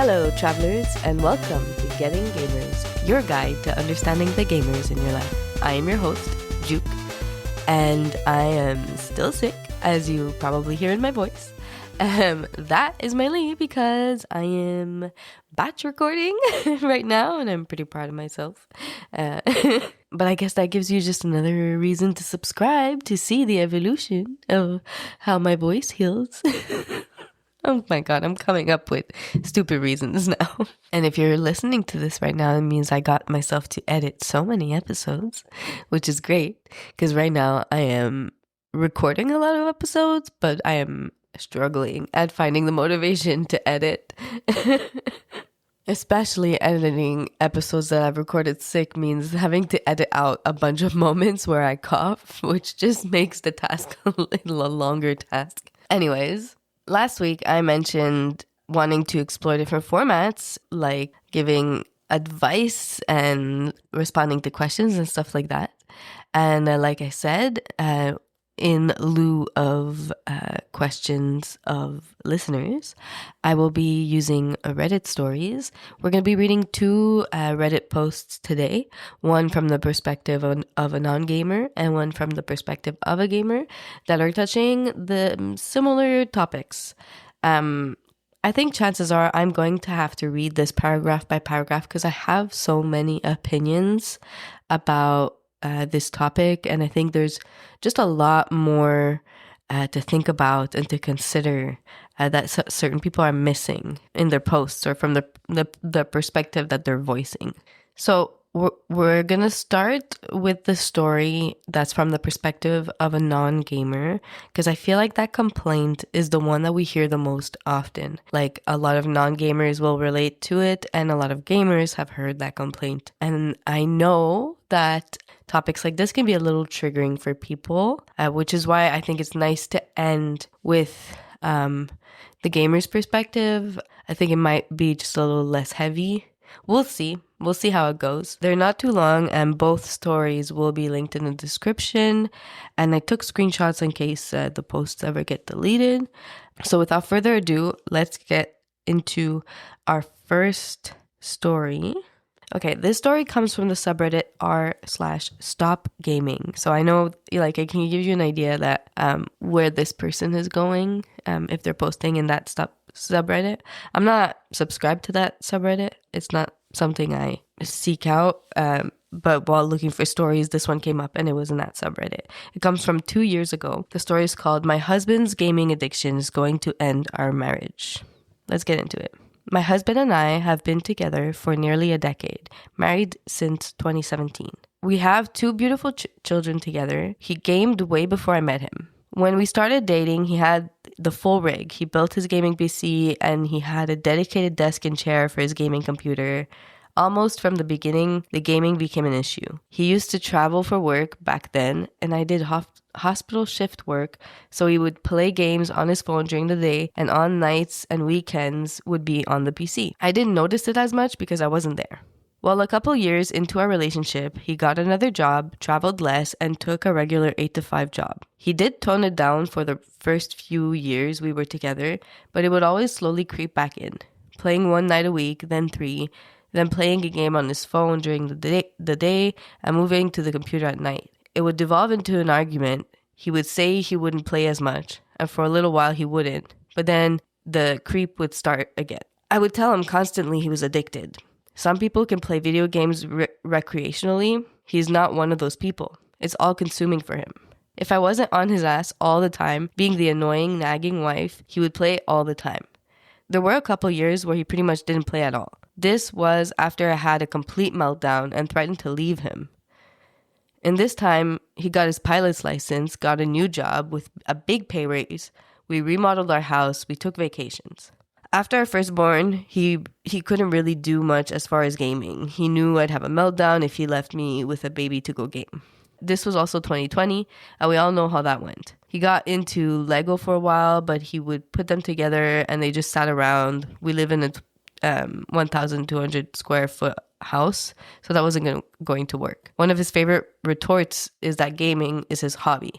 Hello, travelers, and welcome to Getting Gamers, your guide to understanding the gamers in your life. I am your host, Juke, and I am still sick, as you probably hear in my voice. That is mainly because I am batch recording right now, and I'm pretty proud of myself. But I guess that gives you just another reason to subscribe to see the evolution of how my voice heals. Oh my God, I'm coming up with stupid reasons now. And if you're listening to this right now, it means I got myself to edit so many episodes, which is great because right now I am recording a lot of episodes, but I am struggling at finding the motivation to edit. Especially editing episodes that I've recorded sick means having to edit out a bunch of moments where I cough, which just makes the task a little longer task. Anyways, last week I mentioned wanting to explore different formats, like giving advice and responding to questions and stuff like that. And like I said, in lieu of questions of listeners, I will be using Reddit stories. We're going to be reading two Reddit posts today, one from the perspective of a non-gamer and one from the perspective of a gamer that are touching the similar topics. I think chances are I'm going to have to read this paragraph by paragraph because I have so many opinions about this topic, and I think there's just a lot more to think about and to consider that certain people are missing in their posts or from the perspective that they're voicing. So we're gonna start with the story that's from the perspective of a non-gamer, because I feel like that complaint is the one that we hear the most often. Like, a lot of non-gamers will relate to it, and a lot of gamers have heard that complaint. And I know that topics like this can be a little triggering for people, which is why I think it's nice to end with the gamer's perspective. I think it might be just a little less heavy. We'll see. We'll see how it goes. They're not too long, and both stories will be linked in the description. And I took screenshots in case the posts ever get deleted. So without further ado, let's get into our first story. Okay, this story comes from the subreddit r/stopgaming. So I know, like, I can give you an idea that where this person is going if they're posting in that subreddit. I'm not subscribed to that subreddit. It's not something I seek out. But while looking for stories, this one came up and it was in that subreddit. It comes from 2 years ago. The story is called "My Husband's Gaming Addiction is Going to End Our Marriage." Let's get into it. My husband and I have been together for nearly a decade, married since 2017. We have two beautiful children together. He gamed way before I met him. When we started dating, he had the full rig. He built his gaming PC and he had a dedicated desk and chair for his gaming computer. Almost from the beginning, the gaming became an issue. He used to travel for work back then, and I did hospital shift work, so he would play games on his phone during the day, and on nights and weekends would be on the PC. I didn't notice it as much because I wasn't there. Well, a couple years into our relationship, he got another job, traveled less, and took a regular 8-to-5 job. He did tone it down for the first few years we were together, but it would always slowly creep back in. Playing one night a week, then 3, then playing a game on his phone during the day, and moving to the computer at night. It would devolve into an argument. He would say he wouldn't play as much, and for a little while he wouldn't, but then the creep would start again. I would tell him constantly he was addicted. Some people can play video games recreationally. He's not one of those people. It's all consuming for him. If I wasn't on his ass all the time, being the annoying, nagging wife, he would play all the time. There were a couple years where he pretty much didn't play at all. This was after I had a complete meltdown and threatened to leave him. In this time, he got his pilot's license, got a new job with a big pay raise. We remodeled our house. We took vacations. After our firstborn, he couldn't really do much as far as gaming. He knew I'd have a meltdown if he left me with a baby to go game. This was also 2020, and we all know how that went. He got into Lego for a while, but he would put them together and they just sat around. We live in a 1,200 square foot house, so that wasn't going to work. One of his favorite retorts is that gaming is his hobby.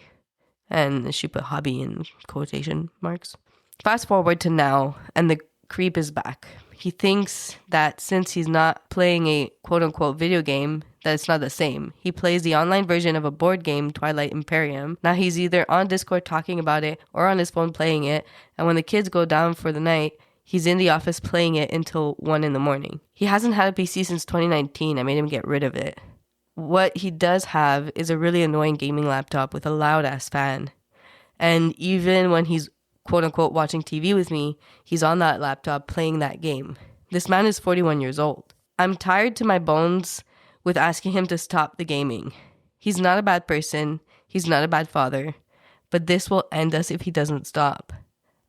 And she put hobby in quotation marks. Fast forward to now, and the creep is back. he thinks that since he's not playing a quote-unquote video game, that it's not the same. He plays the online version of a board game, Twilight Imperium. Now he's either on Discord talking about it or on his phone playing it, and when the kids go down for the night, he's in the office playing it until 1 in the morning. He hasn't had a PC since 2019. I made him get rid of it. What he does have is a really annoying gaming laptop with a loud-ass fan. And even when he's quote-unquote watching TV with me, he's on that laptop playing that game. This man is 41 years old. I'm tired to my bones with asking him to stop the gaming. He's not a bad person. He's not a bad father. But this will end us if he doesn't stop.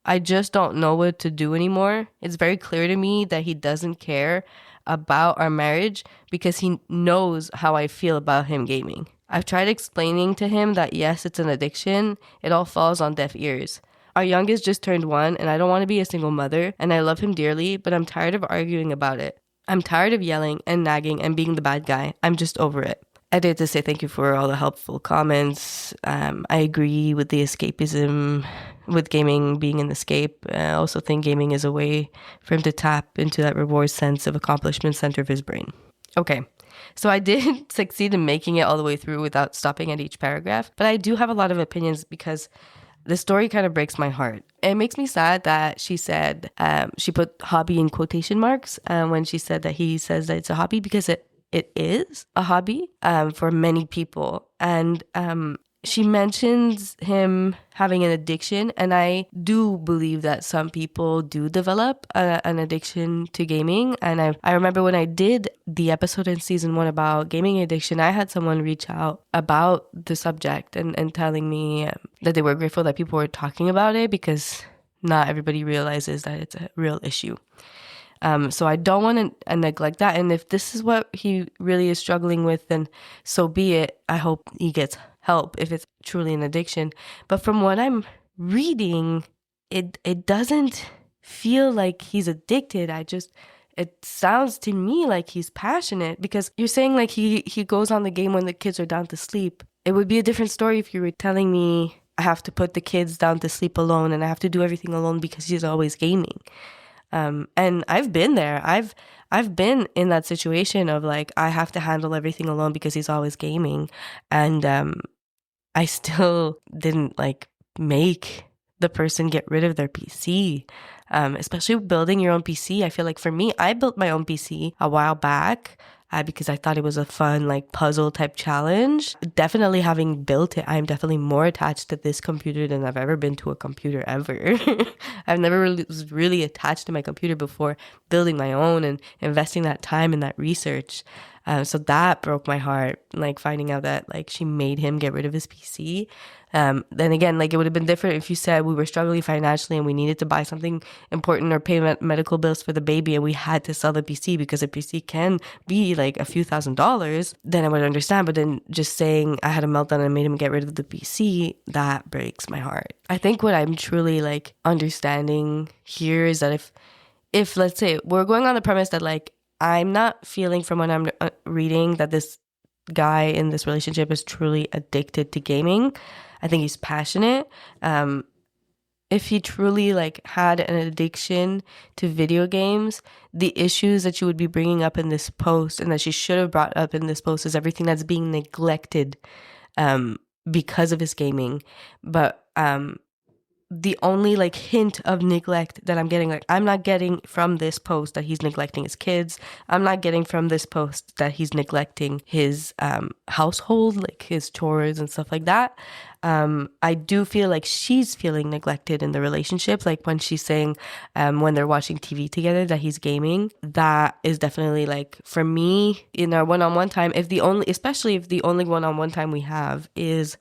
I just don't know what to do anymore. It's very clear to me that he doesn't care about our marriage because he knows how I feel about him gaming. I've tried explaining to him that yes, it's an addiction. It all falls on deaf ears. Our youngest just turned 1 and I don't want to be a single mother and I love him dearly, but I'm tired of arguing about it. I'm tired of yelling and nagging and being the bad guy. I'm just over it. I did to say thank you for all the helpful comments. I agree with the escapism, with gaming being an escape. I also think gaming is a way for him to tap into that reward sense of accomplishment center of his brain. Okay, so I did succeed in making it all the way through without stopping at each paragraph, but I do have a lot of opinions because the story kind of breaks my heart. It makes me sad that she said, she put hobby in quotation marks when she said that he says that it's a hobby because it is a hobby for many people. And she mentions him having an addiction. And I do believe that some people do develop an addiction to gaming. And I remember when I did the episode in season 1 about gaming addiction, I had someone reach out about the subject and telling me that they were grateful that people were talking about it because not everybody realizes that it's a real issue. So I don't want to neglect that. And if this is what he really is struggling with, then so be it. I hope he gets help if it's truly an addiction. But from what I'm reading, it doesn't feel like he's addicted. It sounds to me like he's passionate because you're saying like he goes on the game when the kids are down to sleep. It would be a different story if you were telling me I have to put the kids down to sleep alone and I have to do everything alone because he's always gaming. And I've been there. I've been in that situation of like, I have to handle everything alone because he's always gaming. And, I still didn't like make the person get rid of their PC. Especially building your own PC. I feel like for me, I built my own PC a while back. Because I thought it was a fun, like, puzzle type challenge. Definitely having built it, I'm definitely more attached to this computer than I've ever been to a computer ever. I've never was really attached to my computer before building my own and investing that time in that research. So that broke my heart, like finding out that like she made him get rid of his PC. Then again, like it would have been different if you said we were struggling financially and we needed to buy something important or pay medical bills for the baby and we had to sell the PC because a PC can be like a few $1,000s, then I would understand. But then just saying I had a meltdown and made him get rid of the PC, that breaks my heart. I think what I'm truly like understanding here is that if let's say we're going on the premise that like I'm not feeling from what I'm reading that this guy in this relationship is truly addicted to gaming. I think he's passionate. If he truly like had an addiction to video games, the issues that you would be bringing up in this post and that she should have brought up in this post is everything that's being neglected because of his gaming. But the only like hint of neglect that I'm getting, like I'm not getting from this post that he's neglecting his kids. I'm not getting from this post that he's neglecting his household, like his chores and stuff like that. I do feel like she's feeling neglected in the relationship. Like when she's saying when they're watching TV together that he's gaming, that is definitely like for me in our one-on-one time, especially if the only one-on-one time we have is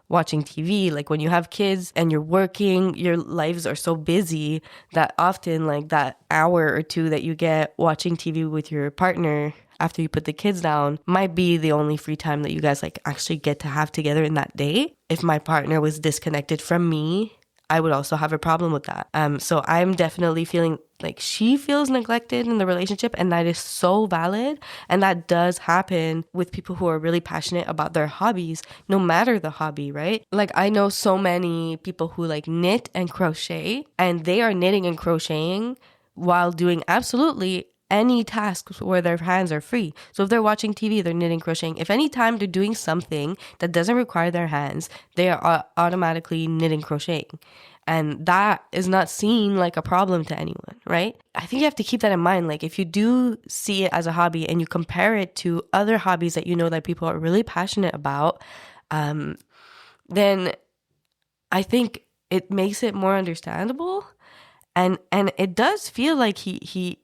watching TV. Like when you have kids and you're working, your lives are so busy that often like that hour or two that you get watching TV with your partner after you put the kids down might be the only free time that you guys like actually get to have together in that day. If my partner was disconnected from me, I would also have a problem with that. So I'm definitely feeling like she feels neglected in the relationship, and that is so valid. And that does happen with people who are really passionate about their hobbies, no matter the hobby, right? Like I know so many people who like knit and crochet, and they are knitting and crocheting while doing absolutely any tasks where their hands are free. So if they're watching TV, they're knitting, crocheting. If any time they're doing something that doesn't require their hands, they are automatically knitting, crocheting. And that is not seen like a problem to anyone, right? I think you have to keep that in mind. Like if you do see it as a hobby and you compare it to other hobbies that you know that people are really passionate about, then I think it makes it more understandable. And it does feel like he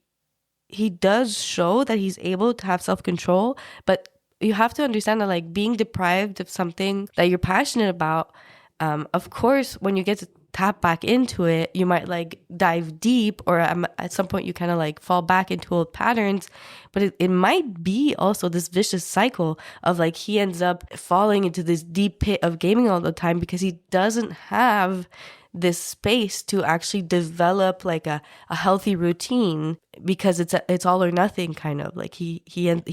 does show that he's able to have self-control, but you have to understand that like being deprived of something that you're passionate about, of course, when you get to tap back into it, you might like dive deep, or at some point you kind of like fall back into old patterns. But it might be also this vicious cycle of like he ends up falling into this deep pit of gaming all the time because he doesn't have this space to actually develop like a healthy routine, because it's all or nothing kind of like he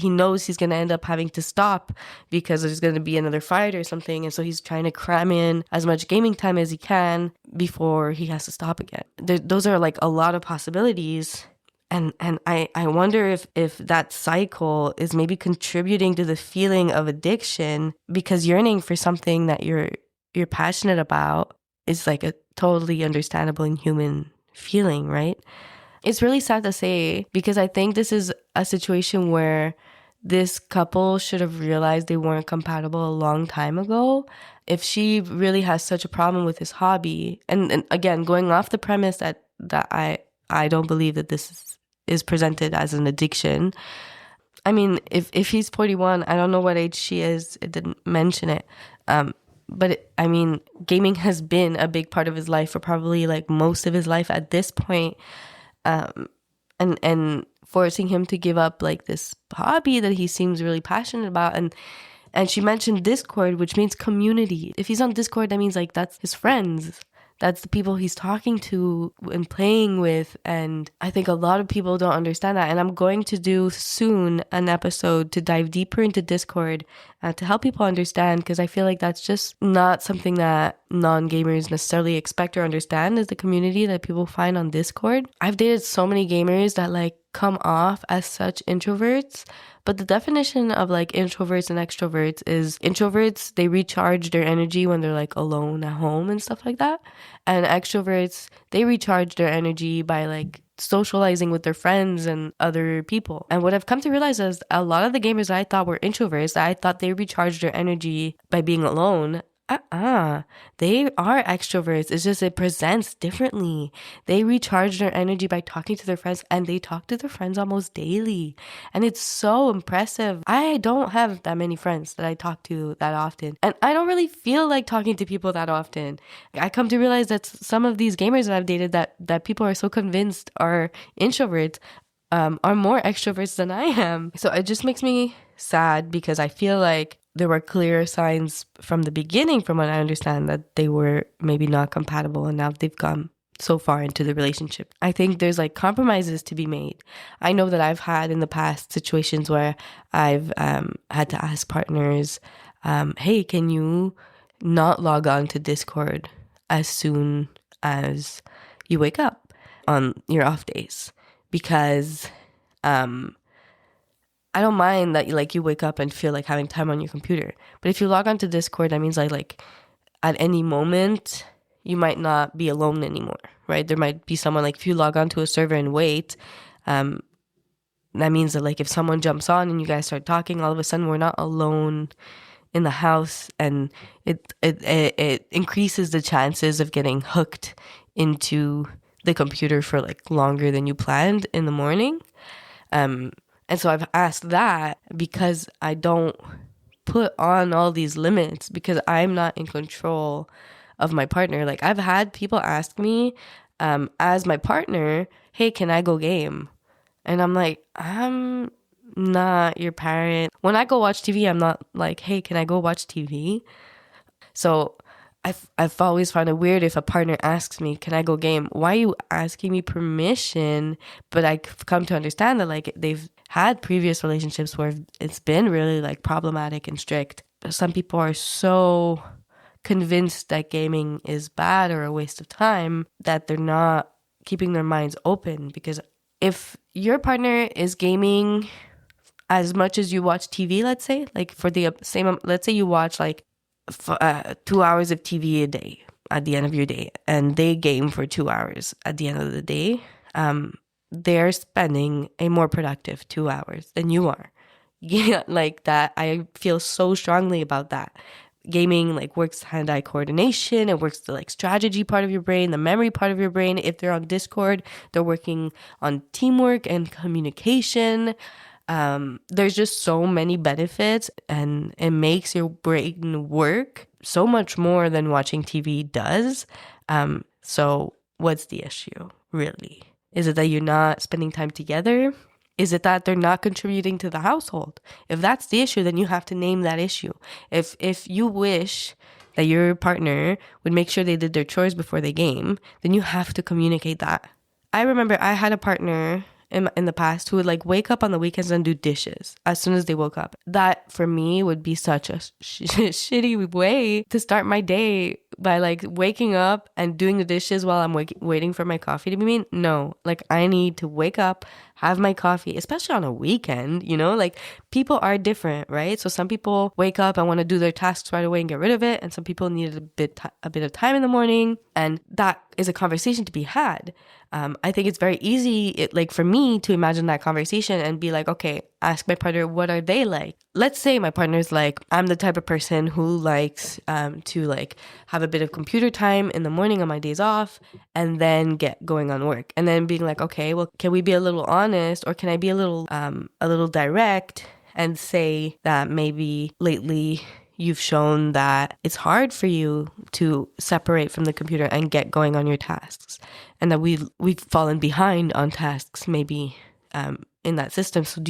knows he's going to end up having to stop because there's going to be another fight or something, and so he's trying to cram in as much gaming time as he can before he has to stop again. Those are like a lot of possibilities. And I wonder if that cycle is maybe contributing to the feeling of addiction, because yearning for something that you're passionate about is like a totally understandable and human feeling, right? It's really sad to say, because I think this is a situation where this couple should have realized they weren't compatible a long time ago. If she really has such a problem with his hobby, and again, going off the premise that I don't believe that this is presented as an addiction. I mean, if he's 41, I don't know what age she is. It didn't mention it. But I mean, gaming has been a big part of his life for probably like most of his life at this point. And forcing him to give up like this hobby that he seems really passionate about. And she mentioned Discord, which means community. If he's on Discord, that means like that's his friends. That's the people he's talking to and playing with. And I think a lot of people don't understand that. And I'm going to do soon an episode to dive deeper into Discord to help people understand, because I feel like that's just not something that non-gamers necessarily expect or understand, is the community that people find on Discord. I've dated so many gamers that like come off as such introverts, but the definition of like introverts and extroverts is introverts, they recharge their energy when they're like alone at home and stuff like that. And extroverts, they recharge their energy by like socializing with their friends and other people. And what I've come to realize is a lot of the gamers I thought were introverts, I thought they recharged their energy by being alone. They are extroverts. It's just it presents differently. They recharge their energy by talking to their friends, and they talk to their friends almost daily. And it's so impressive. I don't have that many friends that I talk to that often. And I don't really feel like talking to people that often. I come to realize that some of these gamers that I've dated that people are so convinced are introverts are more extroverts than I am. So it just makes me sad, because I feel like there were clear signs from the beginning, from what I understand, that they were maybe not compatible, and now they've gone so far into the relationship. I think there's like compromises to be made. I know that I've had in the past situations where I've had to ask partners, hey, can you not log on to Discord as soon as you wake up on your off days? Because I don't mind that you wake up and feel like having time on your computer. But if you log on to Discord, that means like at any moment, you might not be alone anymore, right? There might be someone, like if you log on to a server and wait, that means that like if someone jumps on and you guys start talking, all of a sudden we're not alone in the house, and it increases the chances of getting hooked into the computer for like longer than you planned in the morning. And so I've asked that because I don't put on all these limits, because I'm not in control of my partner. Like I've had people ask me as my partner, hey, can I go game? And I'm like, I'm not your parent. When I go watch TV, I'm not like, hey, can I go watch TV? So I've always found it weird if a partner asks me, can I go game? Why are you asking me permission? But I've come to understand that like they've had previous relationships where it's been really like problematic and strict. Some people are so convinced that gaming is bad or a waste of time that they're not keeping their minds open, because if your partner is gaming as much as you watch TV, let's say, like for the same, let's say you watch like 2 hours of TV a day at the end of your day, and they game for 2 hours at the end of the day, they're spending a more productive 2 hours than you are. Yeah, like that. I feel so strongly about that. Gaming like works hand-eye coordination. It works the like strategy part of your brain, the memory part of your brain. If they're on Discord, they're working on teamwork and communication. There's just so many benefits, and it makes your brain work so much more than watching TV does. So what's the issue, really? Is it that you're not spending time together? Is it that they're not contributing to the household? If that's the issue, then you have to name that issue. If you wish that your partner would make sure they did their chores before they game, then you have to communicate that. I remember I had a partner in the past who would like wake up on the weekends and do dishes as soon as they woke up. That for me would be such a shitty way to start my day, by like waking up and doing the dishes while I'm waiting for my coffee to be made. No, like I need to wake up, have my coffee, especially on a weekend, like people are different, right? So some people wake up and want to do their tasks right away and get rid of it. And some people need a bit of time in the morning. And that is a conversation to be had. I think it's very easy, like for me, to imagine that conversation and be like, okay, ask my partner, what are they like? Let's say my partner's like, I'm the type of person who likes to like have a bit of computer time in the morning on my days off and then get going on work. And then being like, okay, well, can we be a little honest, or can I be a little direct and say that maybe lately you've shown that it's hard for you to separate from the computer and get going on your tasks, and that we've fallen behind on tasks maybe in that system. So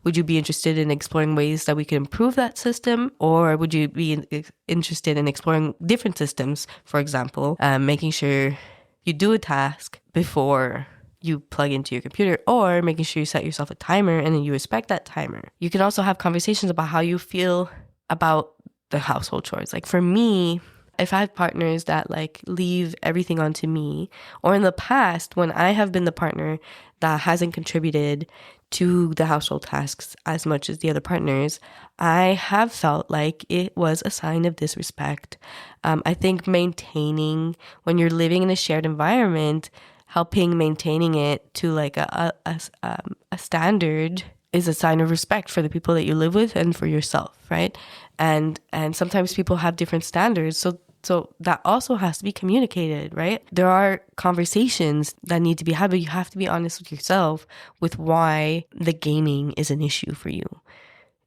would you be interested in exploring ways that we can improve that system? Or would you be interested in exploring different systems? For example, making sure you do a task before you plug into your computer, or making sure you set yourself a timer and then you respect that timer. You can also have conversations about how you feel about the household chores. Like for me, if I have partners that like leave everything onto me, or in the past when I have been the partner that hasn't contributed to the household tasks as much as the other partners, I have felt like it was a sign of disrespect. I think maintaining, when you're living in a shared environment, maintaining it to like a standard is a sign of respect for the people that you live with and for yourself, right? And sometimes people have different standards, so that also has to be communicated, right? There are conversations that need to be had, but you have to be honest with yourself with why the gaming is an issue for you.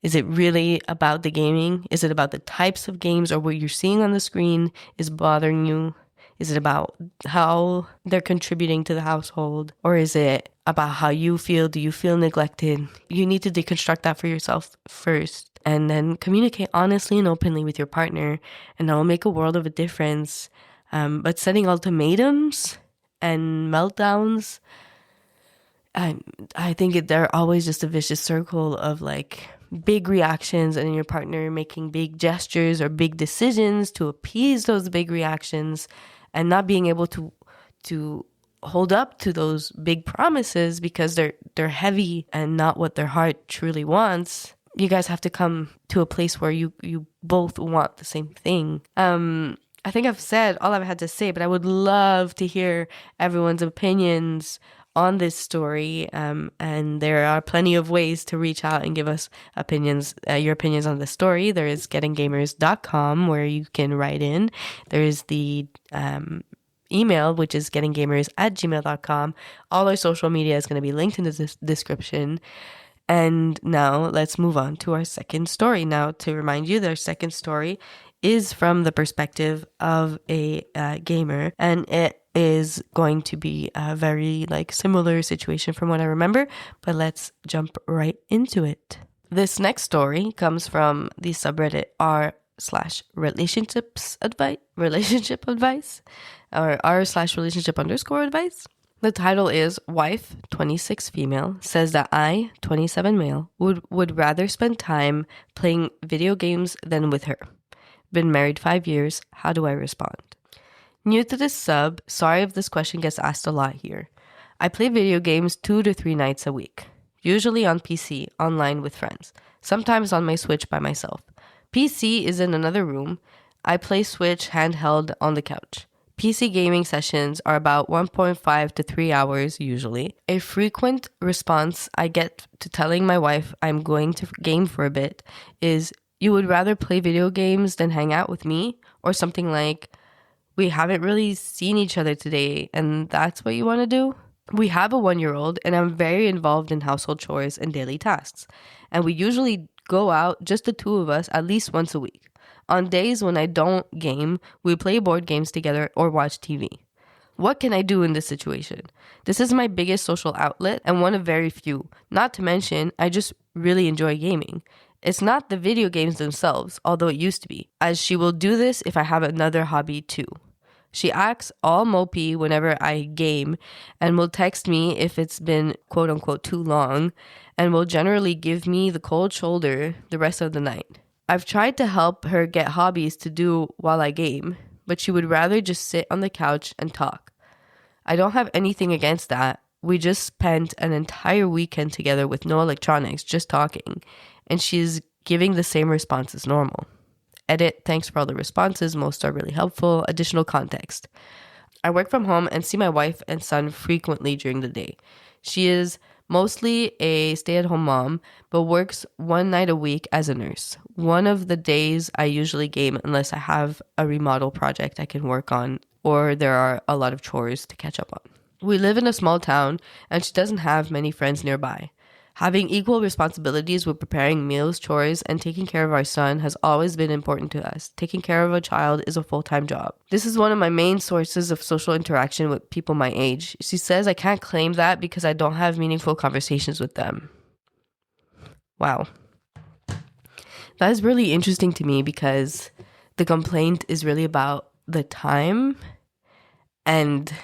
Is it really about the gaming? Is it about the types of games, or what you're seeing on the screen is bothering you? Is it about how they're contributing to the household? Or is it about how you feel? Do you feel neglected? You need to deconstruct that for yourself first, and then communicate honestly and openly with your partner, and that will make a world of a difference. But setting ultimatums and meltdowns, I think they're always just a vicious circle of like big reactions, and your partner making big gestures or big decisions to appease those big reactions, and not being able to hold up to those big promises because they're heavy and not what their heart truly wants. You guys have to come to a place where you both want the same thing. I think I've said all I've had to say, but I would love to hear everyone's opinions on this story. And there are plenty of ways to reach out and give us opinions, your opinions on the story. There is gettinggamers.com where you can write in. There is the email, which is gettinggamers@gmail.com. All our social media is going to be linked in the description. And now let's move on to our second story. Now, to remind you, their second story is from the perspective of a gamer, and it is going to be a very similar situation from what I remember, but let's jump right into it. This next story comes from the subreddit r/relationship advice, or r/relationship_advice. The title is Wife, 26 female, says that I, 27 male, would rather spend time playing video games than with her. Been married 5 years. How do I respond? New to this sub, sorry if this question gets asked a lot here. I play video games 2 to 3 nights a week, usually on PC, online with friends, sometimes on my Switch by myself. PC is in another room. I play Switch handheld on the couch. PC gaming sessions are about 1.5 to 3 hours usually. A frequent response I get to telling my wife I'm going to game for a bit is, "You would rather play video games than hang out with me?" Or something like, "We haven't really seen each other today and that's what you want to do?" We have a 1-year-old and I'm very involved in household chores and daily tasks. And we usually go out, just the two of us, at least once a week. On days when I don't game, we play board games together or watch TV. What can I do in this situation? This is my biggest social outlet and one of very few. Not to mention, I just really enjoy gaming. It's not the video games themselves, although it used to be, as she will do this if I have another hobby too. She acts all mopey whenever I game and will text me if it's been quote unquote too long and will generally give me the cold shoulder the rest of the night. I've tried to help her get hobbies to do while I game, but she would rather just sit on the couch and talk. I don't have anything against that. We just spent an entire weekend together with no electronics, just talking, and she's giving the same response as normal. Edit, thanks for all the responses. Most are really helpful. Additional context. I work from home and see my wife and son frequently during the day. She is mostly a stay-at-home mom, but works 1 night a week as a nurse. One of the days I usually game unless I have a remodel project I can work on or there are a lot of chores to catch up on. We live in a small town and she doesn't have many friends nearby. Having equal responsibilities with preparing meals, chores, and taking care of our son has always been important to us. Taking care of a child is a full-time job. This is one of my main sources of social interaction with people my age. She says I can't claim that because I don't have meaningful conversations with them. Wow. That is really interesting to me because the complaint is really about the time, and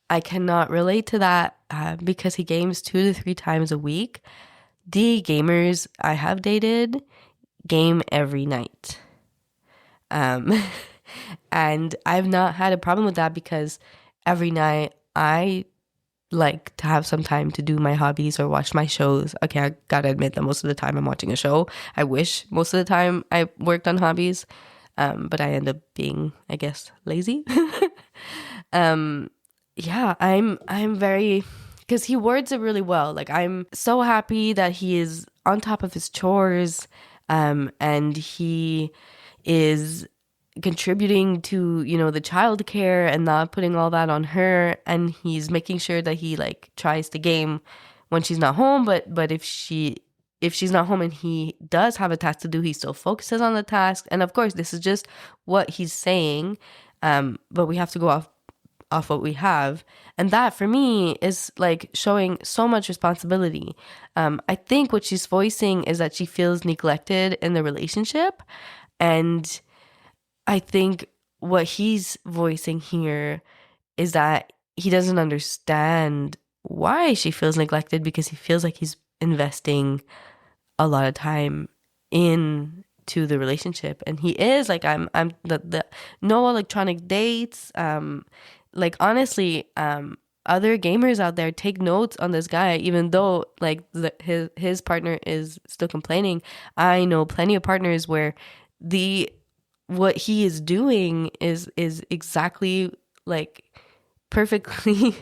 I cannot relate to that because he games 2 to 3 times a week. The gamers I have dated game every night. And I've not had a problem with that because every night I like to have some time to do my hobbies or watch my shows. Okay, I gotta admit that most of the time I'm watching a show. I wish most of the time I worked on hobbies, but I end up being, I guess, lazy. Yeah, I'm very, because he words it really well. Like, I'm so happy that he is on top of his chores, and he is contributing to, the childcare and not putting all that on her. And he's making sure that he like tries to game when she's not home. But if she's not home and he does have a task to do, he still focuses on the task. And of course, this is just what he's saying, but we have to go off what we have. And that for me is like showing so much responsibility. I think what she's voicing is that she feels neglected in the relationship. And I think what he's voicing here is that he doesn't understand why she feels neglected because he feels like he's investing a lot of time into the relationship. And he is like, I'm the no electronic dates, like honestly, other gamers out there take notes on this guy, even though like his partner is still complaining. I know plenty of partners where what he is doing is exactly like perfectly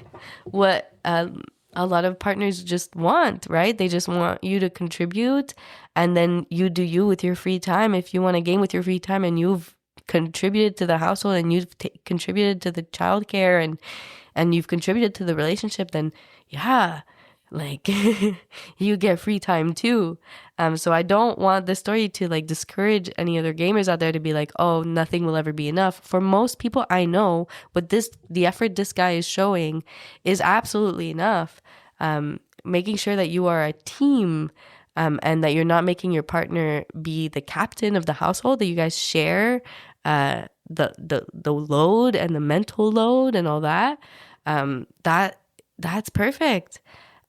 what a lot of partners just want, right? They just want you to contribute, and then you do you with your free time. If you want to game with your free time and you've contributed to the household and you've contributed to the childcare and you've contributed to the relationship, then yeah, like you get free time too. So I don't want this story to like discourage any other gamers out there to be like, oh, nothing will ever be enough. For most people I know, but the effort this guy is showing is absolutely enough. Making sure that you are a team, and that you're not making your partner be the captain of the household, that you guys share the load and the mental load and all that. That's perfect.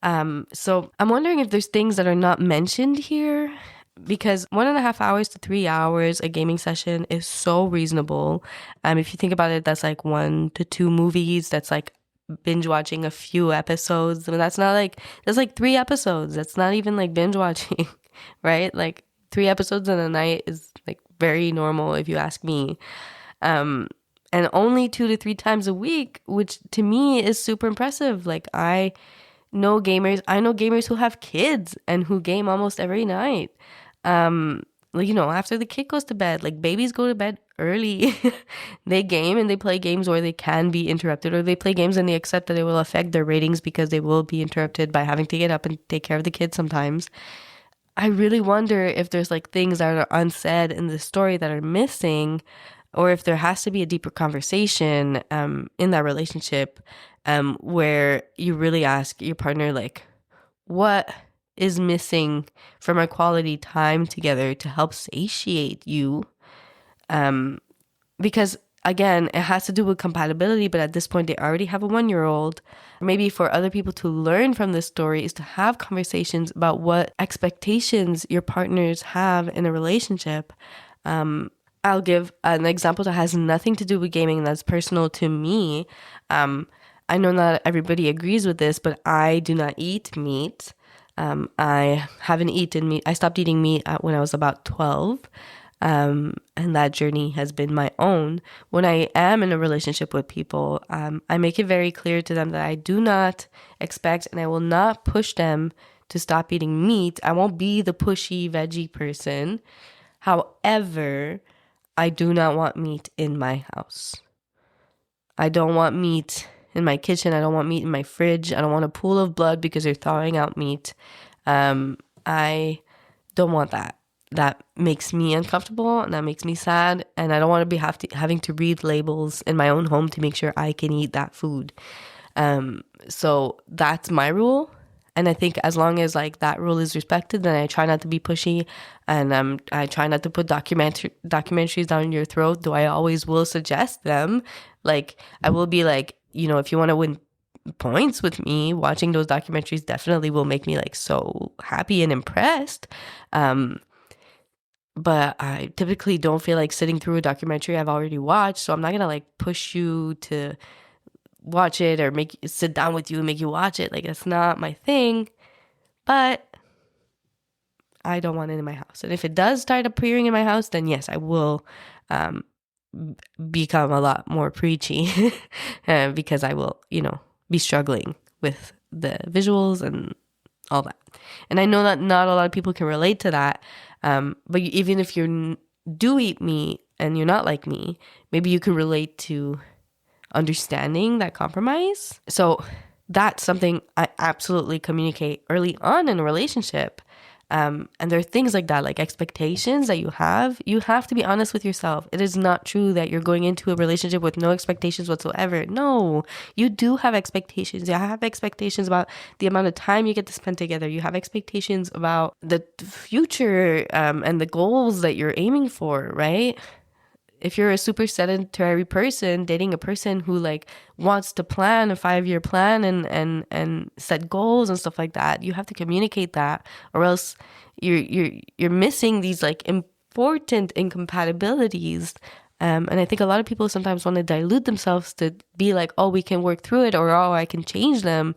So I'm wondering if there's things that are not mentioned here because 1.5 hours to 3 hours a gaming session is so reasonable. If you think about it, that's like 1 to 2 movies. That's like binge watching a few episodes. I mean, that's like 3 episodes. That's not even like binge watching, right? Like 3 episodes in a night is like very normal if you ask me. And only 2 to 3 times a week, which to me is super impressive. Like I know gamers who have kids and who game almost every night. Like, after the kid goes to bed, like babies go to bed early. They game and they play games where they can be interrupted, or they play games and they accept that it will affect their ratings because they will be interrupted by having to get up and take care of the kids sometimes. I really wonder if there's like things that are unsaid in the story that are missing, or if there has to be a deeper conversation in that relationship where you really ask your partner, like, what is missing from our quality time together to help satiate you? Because again, it has to do with compatibility, but at this point they already have a 1-year-old. Maybe for other people to learn from this story is to have conversations about what expectations your partners have in a relationship. I'll give an example that has nothing to do with gaming, that's personal to me. I know not everybody agrees with this, but I do not eat meat. I haven't eaten meat. I stopped eating meat when I was about 12. And that journey has been my own. When I am in a relationship with people, I make it very clear to them that I do not expect and I will not push them to stop eating meat. I won't be the pushy veggie person. However, I do not want meat in my house. I don't want meat in my kitchen. I don't want meat in my fridge. I don't want a pool of blood because they're thawing out meat. I don't want that. That makes me uncomfortable and that makes me sad. And I don't want to be having to read labels in my own home to make sure I can eat that food. So that's my rule. And I think as long as like that rule is respected, then I try not to be pushy, and I try not to put documentaries down your throat. Though I always will suggest them. Like I will be like, if you want to win points with me, watching those documentaries definitely will make me like so happy and impressed. But I typically don't feel like sitting through a documentary I've already watched, so I'm not gonna like push you to watch it or sit down with you and make you watch it. Like that's not my thing. But I don't want it in my house. And if it does start appearing in my house, then yes, I will become a lot more preachy because I will, be struggling with the visuals and all that. And I know that not a lot of people can relate to that. But even if you do eat meat and you're not like me, maybe you can relate to understanding that compromise. So that's something I absolutely communicate early on in a relationship. And there are things like that, like expectations that you have to be honest with yourself. It is not true that you're going into a relationship with no expectations whatsoever. No, you do have expectations. You have expectations about the amount of time you get to spend together. You have expectations about the future and the goals that you're aiming for, right? If you're a super sedentary person dating a person who like wants to plan a 5-year plan and set goals and stuff like that, you have to communicate that, or else you're missing these like important incompatibilities. And I think a lot of people sometimes want to dilute themselves to be like, oh, we can work through it, or oh, I can change them.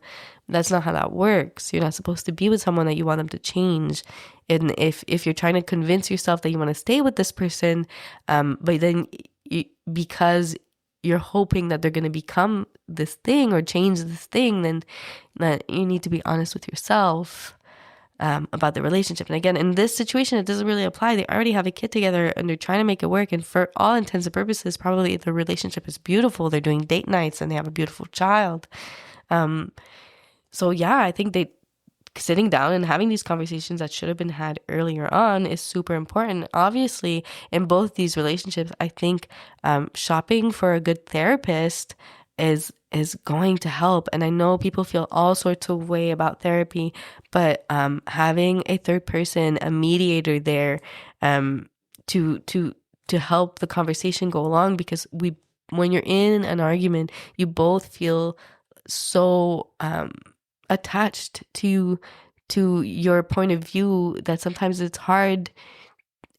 That's not how that works. You're not supposed to be with someone that you want them to change. And if you're trying to convince yourself that you want to stay with this person, but then because you're hoping that they're going to become this thing or change this thing, then that you need to be honest with yourself about the relationship. And again, in this situation, it doesn't really apply. They already have a kid together and they're trying to make it work. And for all intents and purposes, probably the relationship is beautiful. They're doing date nights and they have a beautiful child. So yeah, I think sitting down and having these conversations that should have been had earlier on is super important. Obviously, in both these relationships, I think shopping for a good therapist is going to help. And I know people feel all sorts of way about therapy, but having a third person, a mediator there, to help the conversation go along, because when you're in an argument, you both feel so attached to to your point of view, that sometimes it's hard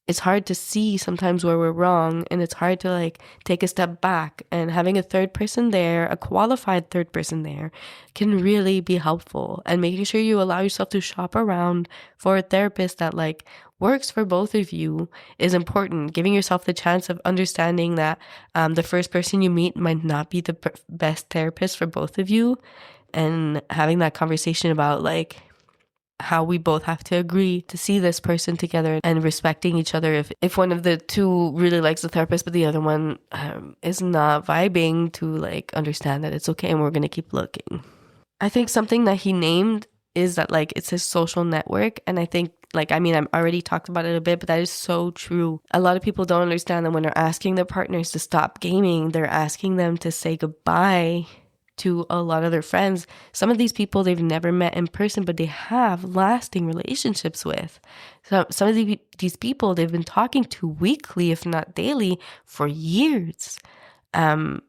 to see sometimes where we're wrong, and it's hard to like take a step back, and having a third person there, a qualified third person there, can really be helpful. And making sure you allow yourself to shop around for a therapist that like works for both of you is important. Giving yourself the chance of understanding that the first person you meet might not be the best therapist for both of you, and having that conversation about like how we both have to agree to see this person together, and respecting each other. If one of the two really likes the therapist but the other one is not vibing, to like understand that it's okay and we're going to keep looking. I think something that he named is that like it's his social network. And I think like, I mean, I've already talked about it a bit, but that is so true. A lot of people don't understand that when they're asking their partners to stop gaming, they're asking them to say goodbye to a lot of their friends. Some of these people they've never met in person, but they have lasting relationships with. So some of these people they've been talking to weekly, if not daily, for years. And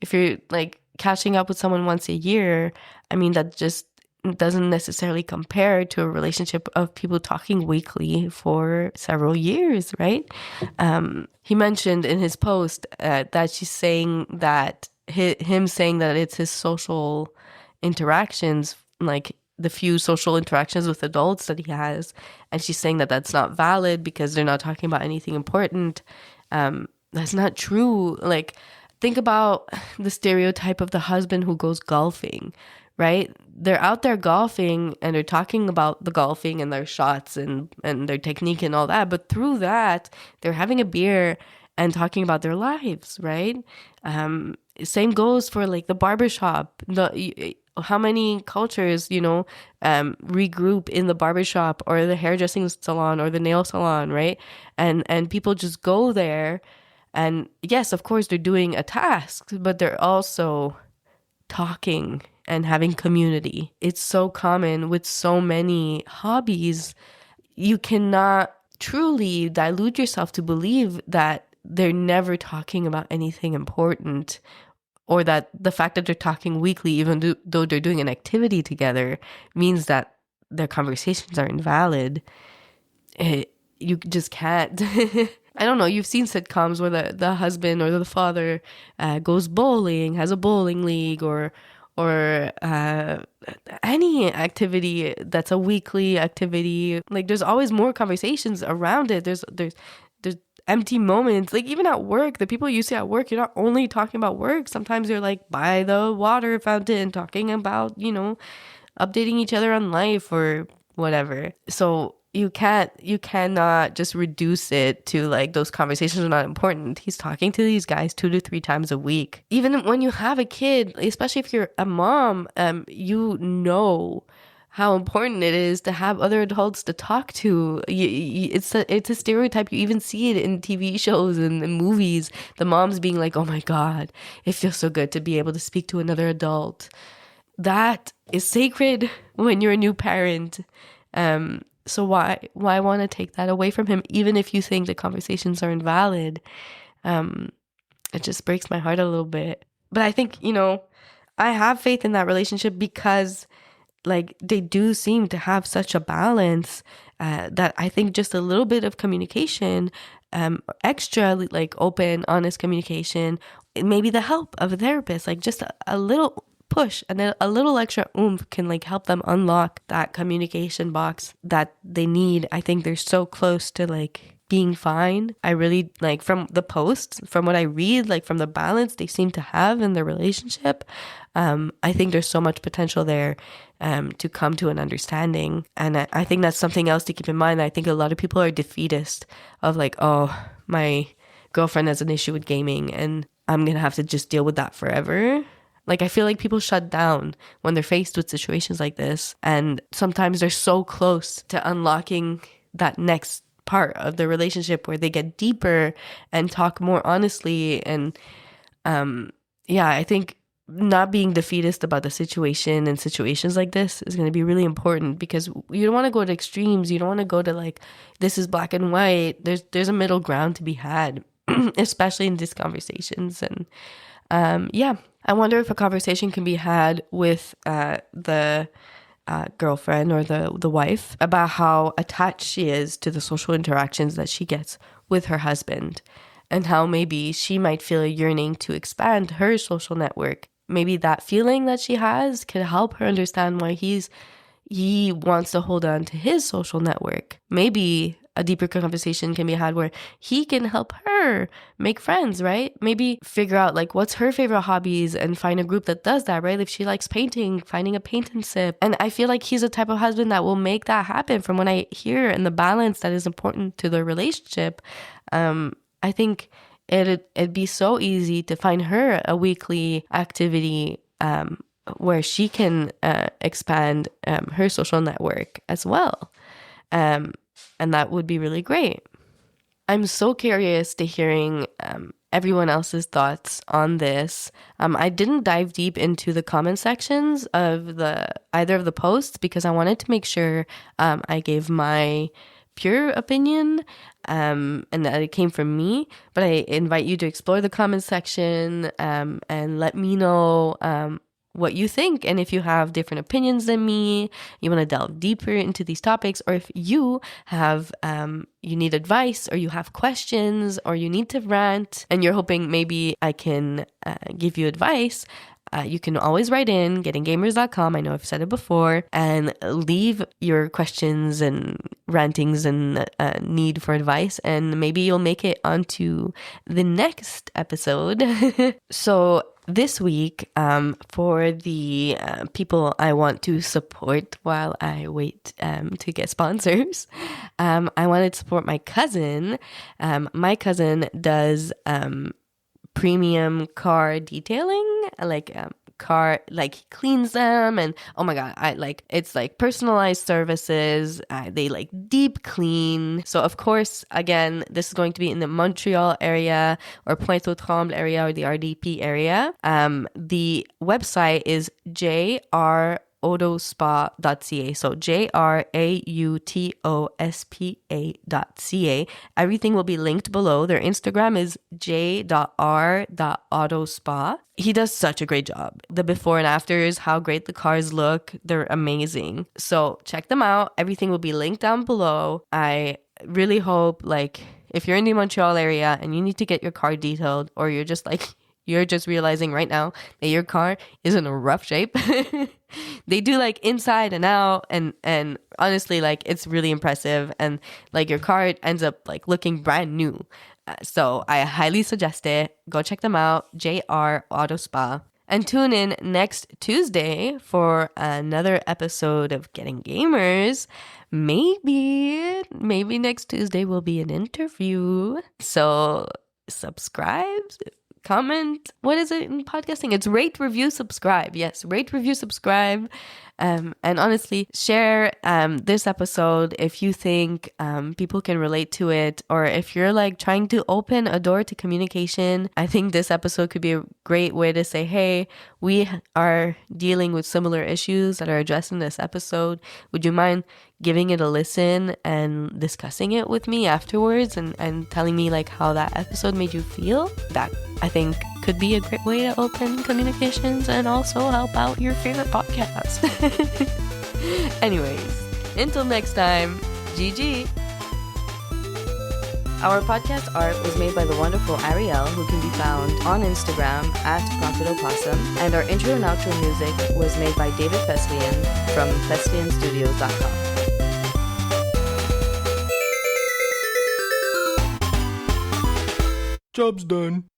if you're like catching up with someone once a year, I mean, that just doesn't necessarily compare to a relationship of people talking weekly for several years, right? He mentioned in his post that she's saying that him saying that it's his social interactions, like the few social interactions with adults that he has, and she's saying that that's not valid because they're not talking about anything important. That's not true. Like, think about the stereotype of the husband who goes golfing, right? They're out there golfing and they're talking about the golfing and their shots and their technique and all that, but through that they're having a beer and talking about their lives, right? Same goes for like the barbershop. How many cultures, regroup in the barbershop or the hairdressing salon or the nail salon, right? And people just go there, and yes, of course they're doing a task, but they're also talking and having community. It's so common with so many hobbies. You cannot truly dilute yourself to believe that they're never talking about anything important, or that the fact that they're talking weekly, even though they're doing an activity together, means that their conversations are invalid. You just can't. I don't know. You've seen sitcoms where the husband or the father goes bowling, has a bowling league, or any activity that's a weekly activity. Like, there's always more conversations around it. There's empty moments. Like, even at work, the people you see at work, you're not only talking about work. Sometimes you're like by the water fountain talking about, updating each other on life or whatever. So you cannot just reduce it to like those conversations are not important. He's talking to these guys 2 to 3 times a week. Even when you have a kid, especially if you're a mom, you know how important it is to have other adults to talk to. It's a stereotype. You even see it in TV shows and movies. The moms being like, oh my God, it feels so good to be able to speak to another adult. That is sacred when you're a new parent. So why want to take that away from him, even if you think the conversations are invalid? It just breaks my heart a little bit. But I think, I have faith in that relationship because like they do seem to have such a balance that I think just a little bit of communication, extra like open, honest communication, maybe the help of a therapist, like just a little push and then a little extra oomph can like help them unlock that communication box that they need. I think they're so close to like being fine. I really like from the posts, from what I read, like from the balance they seem to have in their relationship. I think there's so much potential there to come to an understanding. And I think that's something else to keep in mind. I think a lot of people are defeatist of like, oh, my girlfriend has an issue with gaming and I'm going to have to just deal with that forever. Like, I feel like people shut down when they're faced with situations like this. And sometimes they're so close to unlocking that next part of the relationship where they get deeper and talk more honestly. And I think not being defeatist about the situation and situations like this is going to be really important, because you don't want to go to extremes. You don't want to go to like, this is black and white. There's a middle ground to be had, especially in these conversations. And I wonder if a conversation can be had with the girlfriend or the wife about how attached she is to the social interactions that she gets with her husband, and how maybe she might feel a yearning to expand her social network. Maybe that feeling that she has could help her understand why he wants to hold on to his social network. Maybe a deeper conversation can be had where he can help her make friends, right? Maybe figure out like what's her favorite hobbies and find a group that does that, right? If she likes painting, finding a paint and sip. And I feel like he's the type of husband that will make that happen from what I hear, and the balance that is important to the relationship. I think it'd be so easy to find her a weekly activity where she can expand her social network as well. And that would be really great. I'm so curious to hearing everyone else's thoughts on this. I didn't dive deep into the comment sections of either of the posts because I wanted to make sure I gave my pure opinion and that it came from me. But I invite you to explore the comment section and let me know what you think, and if you have different opinions than me, you want to delve deeper into these topics, or if you have you need advice, or you have questions, or you need to rant and you're hoping maybe I can give you advice, you can always write in gettinggamers.com. I know I've said it before, and leave your questions and rantings and need for advice, and maybe you'll make it onto the next episode. So this week, for the people I want to support while I wait to get sponsors, I wanted to support my cousin. My cousin does premium car detailing, like car, like he cleans them, and oh my god, it's like personalized services. They like deep clean. So of course, again, this is going to be in the Montreal area or Pointe-aux-Trembles area or the RDP area. The website is JRAutospa.ca. So JRAUTOSPA.ca. Everything will be linked below. Their Instagram is j.r.autospa. He does such a great job. The before and afters, how great the cars look, they're amazing. So check them out. Everything will be linked down below. I really hope, like, if you're in the Montreal area and you need to get your car detailed, or you're just realizing right now that your car is in a rough shape. They do like inside and out, and honestly, like, it's really impressive, and like your car ends up like looking brand new. So I highly suggest it. Go check them out, JR Auto Spa. And tune in next Tuesday for another episode of Getting Gamers. Maybe next Tuesday will be an interview. So subscribe, comment. What is it in podcasting? It's rate, review, subscribe. Yes, rate, review, subscribe. And honestly, share this episode if you think people can relate to it, or if you're like trying to open a door to communication. I think this episode could be a great way to say, hey, we are dealing with similar issues that are addressed in this episode. Would you mind giving it a listen and discussing it with me afterwards, and telling me like how that episode made you feel? That, I think, could be a great way to open communications and also help out your favorite podcast. Anyways, until next time, GG. Our podcast art was made by the wonderful Ariel, who can be found on Instagram at ProfitOpossum, and our intro and outro music was made by David Feslian from FeslianStudios.com. Job's done.